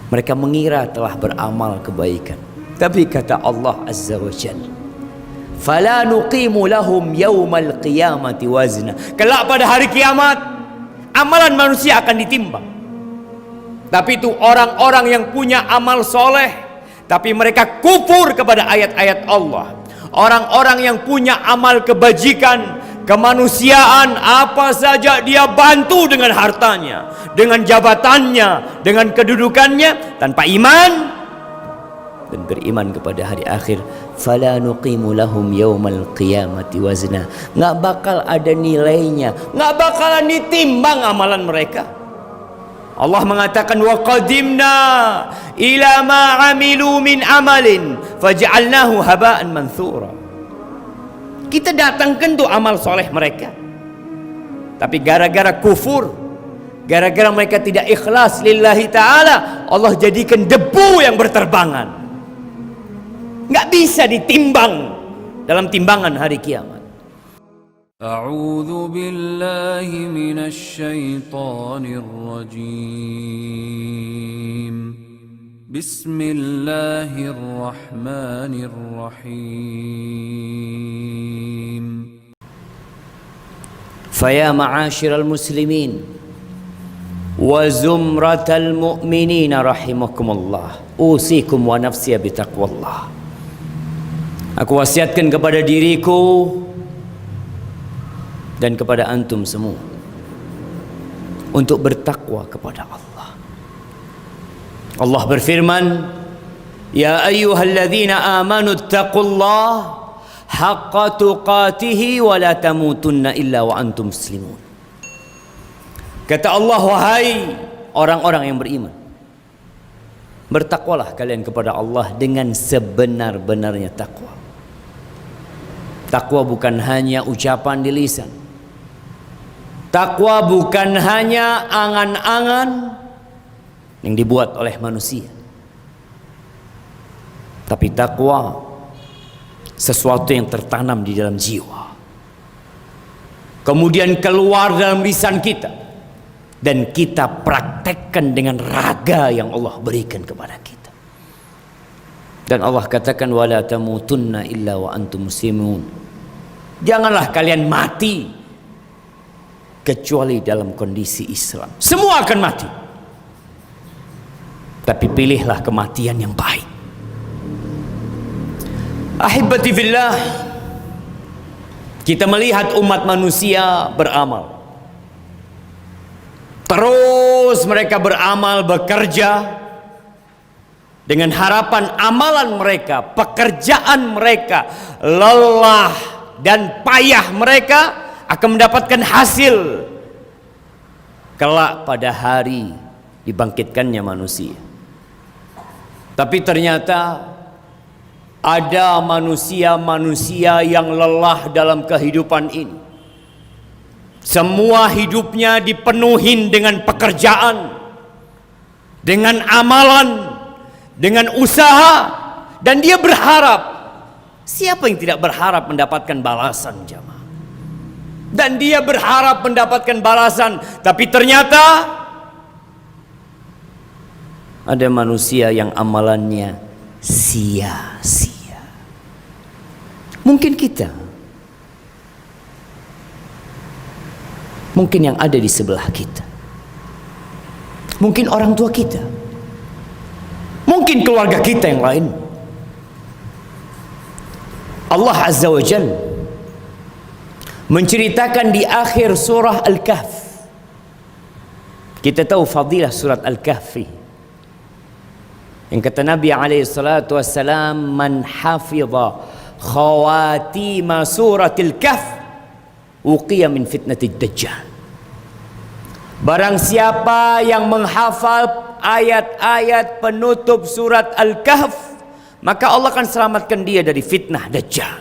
Mereka mengira telah beramal kebaikan, tapi kata Allah Azza wa Jalla, fala nuqimu lahum yaumal qiyamati wazna. Kelak pada hari kiamat amalan manusia akan ditimbang. Tapi itu orang-orang yang punya amal soleh tapi mereka kufur kepada ayat-ayat Allah. Orang-orang yang punya amal kebajikan, kemanusiaan, apa saja dia bantu dengan hartanya, dengan jabatannya, dengan kedudukannya, tanpa iman dan beriman kepada hari akhir, fala nuqimu lahum yaumal qiyamati wazna. Nggak bakal ada nilainya, nggak bakalan ditimbang amalan mereka. Allah mengatakan, wa qadimna ila ma amilu min amalin faj'alnahu haba'an manthura. Kita datangkan tuh amal soleh mereka, tapi gara-gara kufur, gara-gara mereka tidak ikhlas lillahi ta'ala, Allah jadikan debu yang berterbangan, nggak bisa ditimbang dalam timbangan hari kiamat. A'udzu billahi minasy syaithanir rajim. Bismillahirrahmanirrahim. Faya ma'asyiral muslimin wa zumratal mu'minina rahimakumullah, usikum wa nafsiya bitaqwallah. Aku wasiatkan kepada diriku dan kepada antum semua untuk bertakwa kepada Allah. Allah berfirman, ya ayyuhalladzina amanu taqullaha haqqa tuqatihi wa la tamutunna illa wa antum muslimun. Kata Allah, wahai orang-orang yang beriman, bertakwalah kalian kepada Allah dengan sebenar-benarnya takwa. Takwa bukan hanya ucapan di lisan. Takwa bukan hanya angan-angan yang dibuat oleh manusia, tapi takwa sesuatu yang tertanam di dalam jiwa, kemudian keluar dalam lisan kita, dan kita praktekkan dengan raga yang Allah berikan kepada kita. Dan Allah katakan, wala tamutunna illa wa antum muslimun. Janganlah kalian mati kecuali dalam kondisi Islam. Semua akan mati, tapi pilihlah kematian yang baik. Ahibati fillah, kita melihat umat manusia beramal. Terus mereka beramal, bekerja dengan harapan amalan mereka, pekerjaan mereka, lelah dan payah mereka akan mendapatkan hasil kelak pada hari dibangkitkannya manusia. Tapi ternyata ada manusia-manusia yang lelah dalam kehidupan ini. Semua hidupnya dipenuhi dengan pekerjaan, dengan amalan, dengan usaha, dan dia berharap. Siapa yang tidak berharap mendapatkan balasan, jamaah? Dan dia berharap mendapatkan balasan, tapi ternyata ada manusia yang amalannya sia-sia. Mungkin kita, mungkin yang ada di sebelah kita, mungkin orang tua kita, mungkin keluarga kita yang lain. Allah Azza wa Jalla menceritakan di akhir surah Al-Kahf. Kita tahu fadilah surat Al-Kahfi, yang kata Nabi alaihi salatu wassalam, man hafidha khawatima suratil kahf uqiya min fitnatid dajjal. Barang siapa yang menghafal ayat-ayat penutup surat Al-Kahf, maka Allah akan selamatkan dia dari fitnah Dajjal.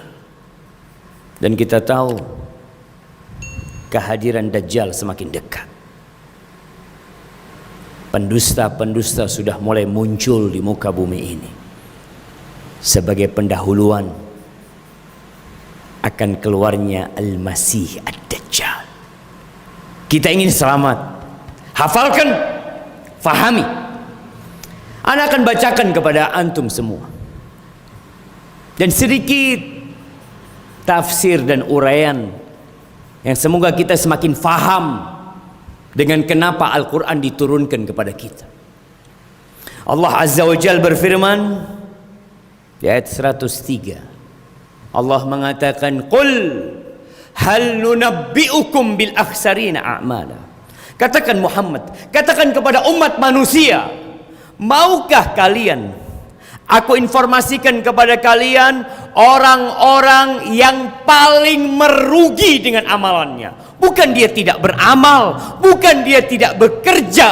Dan kita tahu kehadiran Dajjal semakin dekat. Pendusta-pendusta sudah mulai muncul di muka bumi ini sebagai pendahuluan akan keluarnya Al-Masih Ad-Dajjal. Kita ingin selamat, hafalkan, fahami. Ana akan bacakan kepada antum semua. Dan sedikit tafsir dan uraian yang semoga kita semakin faham dengan kenapa Al-Quran diturunkan kepada kita. Allah Azza wa Jalla berfirman di ayat 103. Allah mengatakan, "Qul hal nunabbi'ukum bil akhsarina a'mala." Katakan Muhammad, katakan kepada umat manusia, maukah kalian aku informasikan kepada kalian orang-orang yang paling merugi dengan amalannya. Bukan dia tidak beramal, bukan dia tidak bekerja.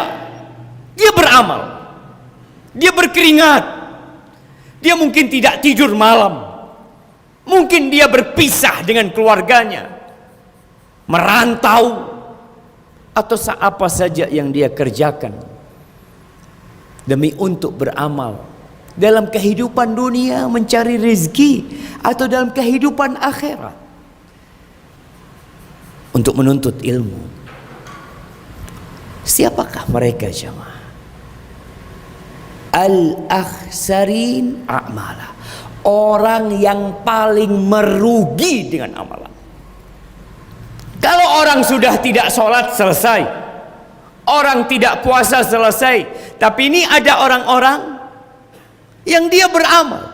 Dia beramal. Dia berkeringat. Dia mungkin tidak tidur malam. Mungkin dia berpisah dengan keluarganya, merantau, atau apa saja yang dia kerjakan demi untuk beramal dalam kehidupan dunia, mencari rezeki, atau dalam kehidupan akhirat untuk menuntut ilmu. Siapakah mereka jemaah? Al-akhsarin a'mala, orang yang paling merugi dengan amalan. Kalau orang sudah tidak sholat selesai, orang tidak puasa selesai, tapi ini ada orang-orang yang dia beramal.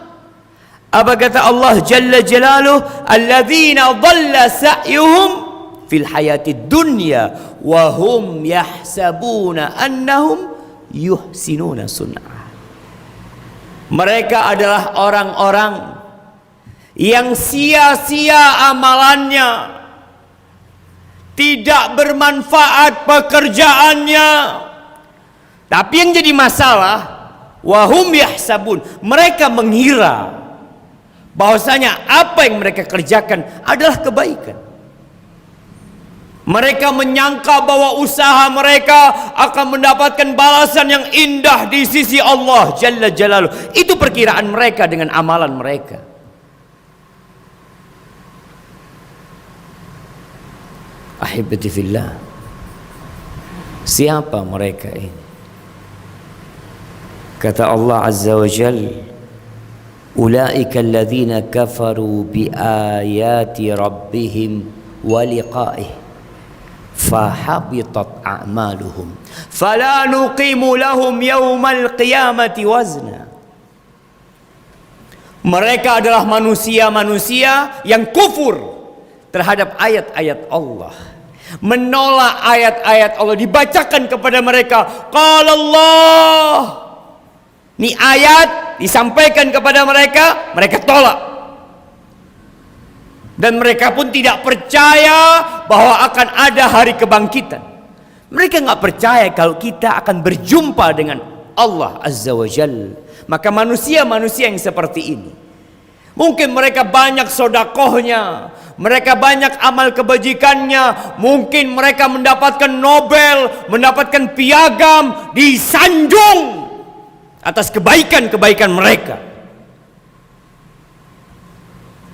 Apa kata Allah Jalla Jalaluh? Alladzina dhalla sa'yuhum fil hayatid dunya wa hum yahsabuna annahum yuhsinuna sun'ah. Mereka adalah orang-orang yang sia-sia amalannya, tidak bermanfaat pekerjaannya. Tapi yang jadi masalah, wahum yahsabun, mereka mengira bahwasanya apa yang mereka kerjakan adalah kebaikan. Mereka menyangka bahwa usaha mereka akan mendapatkan balasan yang indah di sisi Allah Jalla Jalaluh. Itu perkiraan mereka dengan amalan mereka. Ahibati fillah, siapa mereka ini? Kata Allah Azza wa Jalla, ulaika alladhina kafaru bi ayati rabbihim wa liqa'ih fahabitat a'maluhum fala nuqimu lahum yawmal qiyamati wazna. Mereka adalah manusia-manusia yang kufur terhadap ayat-ayat Allah, menolak ayat-ayat Allah, dibacakan kepada mereka, qala Allah, ini ayat disampaikan kepada mereka, mereka tolak. Dan mereka pun tidak percaya bahwa akan ada hari kebangkitan. Mereka nggak percaya kalau kita akan berjumpa dengan Allah Azza wa Jalla. Maka manusia-manusia yang seperti ini, mungkin mereka banyak sodakohnya, mereka banyak amal kebajikannya, mungkin mereka mendapatkan Nobel, mendapatkan piagam, disanjung atas kebaikan-kebaikan mereka.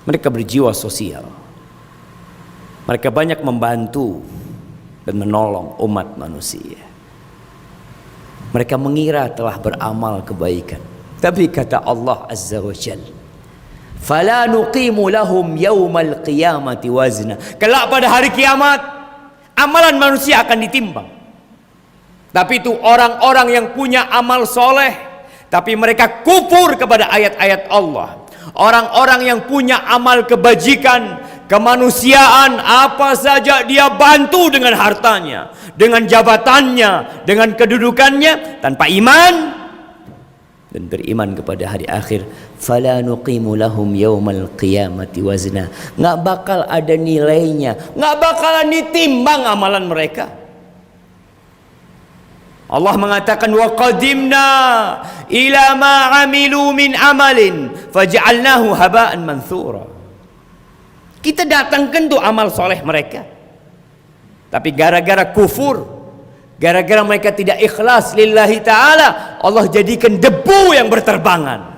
Mereka berjiwa sosial. Mereka banyak membantu dan menolong umat manusia. Mereka mengira telah beramal kebaikan. Tapi kata Allah Azza wa Jalla, fala nuqimu lahum yawmal qiyamati wazna. Kelak pada hari kiamat, amalan manusia akan ditimbang. Tapi itu orang-orang yang punya amal soleh, tapi mereka kufur kepada ayat-ayat Allah. Orang-orang yang punya amal kebajikan, kemanusiaan, apa saja dia bantu dengan hartanya, dengan jabatannya, dengan kedudukannya, tanpa iman dan beriman kepada hari akhir, fala nuqimu lahum yaumal qiyamati wazna. Nggak bakal ada nilainya, nggak bakalan ditimbang amalan mereka. Allah mengatakan, wa qadimna ila ma amilu min amalin faj'alnahu haba'an manthura. Kita datangkan tuh amal soleh mereka, tapi gara-gara kufur, gara-gara mereka tidak ikhlas lillahi ta'ala, Allah jadikan debu yang berterbangan,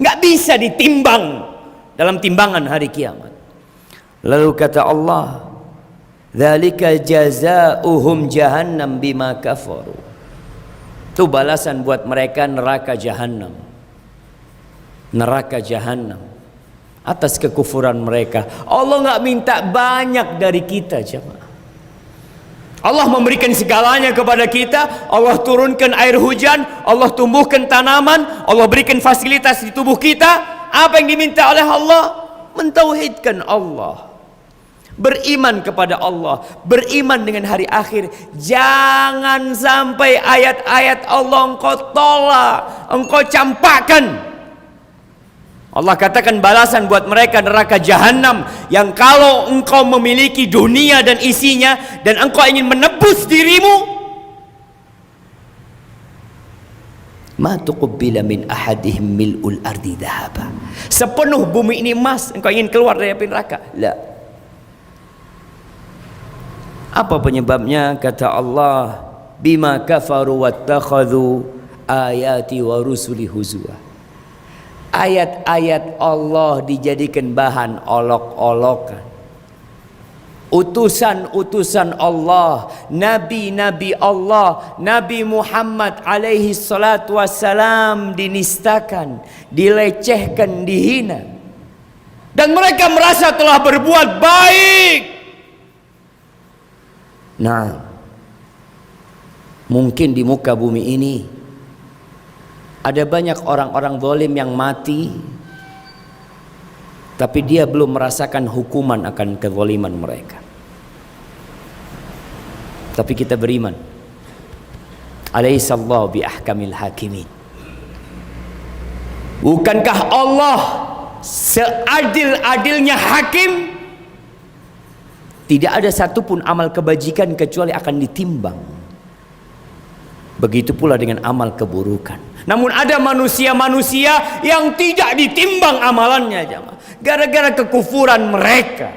nggak bisa ditimbang dalam timbangan hari kiamat. Lalu kata Allah, dzalika jazaohum jahannam bima kafaru. Itu balasan buat mereka neraka jahanam. Neraka jahanam atas kekufuran mereka. Allah nggak minta banyak dari kita, jemaah. Allah memberikan segalanya kepada kita. Allah turunkan air hujan, Allah tumbuhkan tanaman, Allah berikan fasilitas di tubuh kita. Apa yang diminta oleh Allah? Mentauhidkan Allah, beriman kepada Allah, beriman dengan hari akhir. Jangan sampai ayat-ayat Allah engkau tolak, engkau campakkan. Allah katakan balasan buat mereka neraka jahanam, yang kalau engkau memiliki dunia dan isinya dan engkau ingin menebus dirimu, ma tuqbila min ahadihim mil'ul ardi dhahaba. Sepenuh bumi ini emas, engkau ingin keluar dari api neraka? La. Apa penyebabnya? Kata Allah, bima kafaru wattakhadhu ayati wa rusuli huzwa. Ayat-ayat Allah dijadikan bahan olok-olokan. Utusan-utusan Allah, nabi-nabi Allah, Nabi Muhammad alaihi salatu wassalam dinistakan, dilecehkan, dihina. Dan mereka merasa telah berbuat baik. Nah, mungkin di muka bumi ini ada banyak orang-orang zalim yang mati, tapi dia belum merasakan hukuman akan kezaliman mereka. Tapi kita beriman, alaihissallahu bi ahkamil hakimin. Bukankah Allah seadil-adilnya hakim? Tidak ada satupun amal kebajikan kecuali akan ditimbang. Begitu pula dengan amal keburukan. Namun ada manusia-manusia yang tidak ditimbang amalannya, jemaah. Gara-gara kekufuran mereka.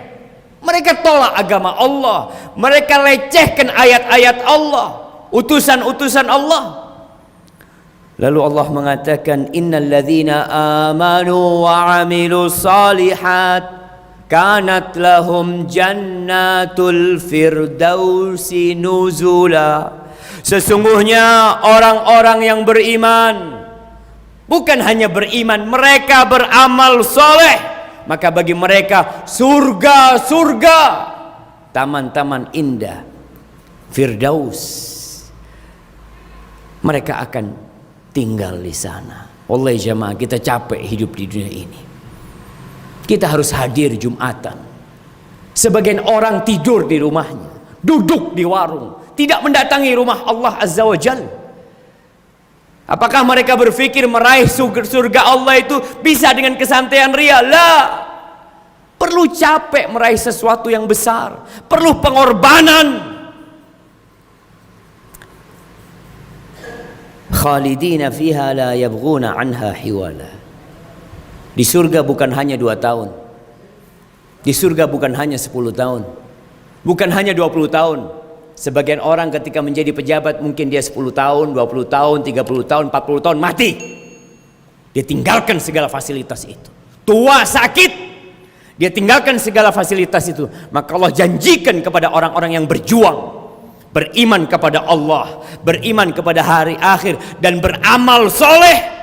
Mereka tolak agama Allah. Mereka lecehkan ayat-ayat Allah, utusan-utusan Allah. Lalu Allah mengatakan, innal ladzina amanu wa 'amilus shalihat kanat lahum jannatul firdausi nuzula. Sesungguhnya orang-orang yang beriman, bukan hanya beriman, mereka beramal soleh, maka bagi mereka surga-surga, taman-taman indah, firdaus. Mereka akan tinggal di sana. Wallahi jamaah, kita capek hidup di dunia ini. Kita harus hadir Jumatan. Sebagian orang tidur di rumahnya, duduk di warung, tidak mendatangi rumah Allah Azza wa Jalla. Apakah mereka berpikir meraih surga Allah itu bisa dengan kesantaian ria? La. Perlu capek meraih sesuatu yang besar, perlu pengorbanan. Khalidina fiha la yabghuna anha hiwala. Di surga bukan hanya 2 tahun. Di surga bukan hanya 10 tahun. Bukan hanya 20 tahun. Sebagian orang ketika menjadi pejabat mungkin dia 10 tahun, 20 tahun, 30 tahun, 40 tahun mati. Dia tinggalkan segala fasilitas itu. Tua, sakit, dia tinggalkan segala fasilitas itu. Maka Allah janjikan kepada orang-orang yang berjuang, beriman kepada Allah, beriman kepada hari akhir, dan beramal soleh.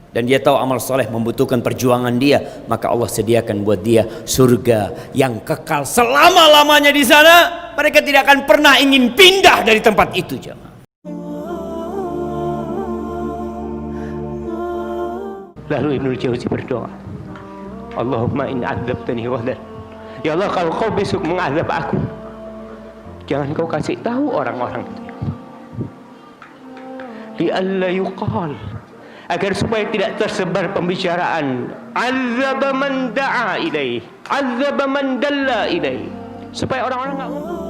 Dan dia tahu amal soleh membutuhkan perjuangan dia, maka Allah sediakan buat dia surga yang kekal selama-lamanya di sana. Mereka tidak akan pernah ingin pindah dari tempat itu, jemaah. Lalu Ibnu Jauzi berdoa, Allahumma in adzabtani ghadan. Ya Allah, kalau kau besok mengazab aku, jangan kau kasih tahu orang-orang itu. Li'alla yuqal, agar supaya tidak tersebar pembicaraan azaba man da'a ilaih, azaba man dalla ilaih, supaya orang-orang enggak ngomong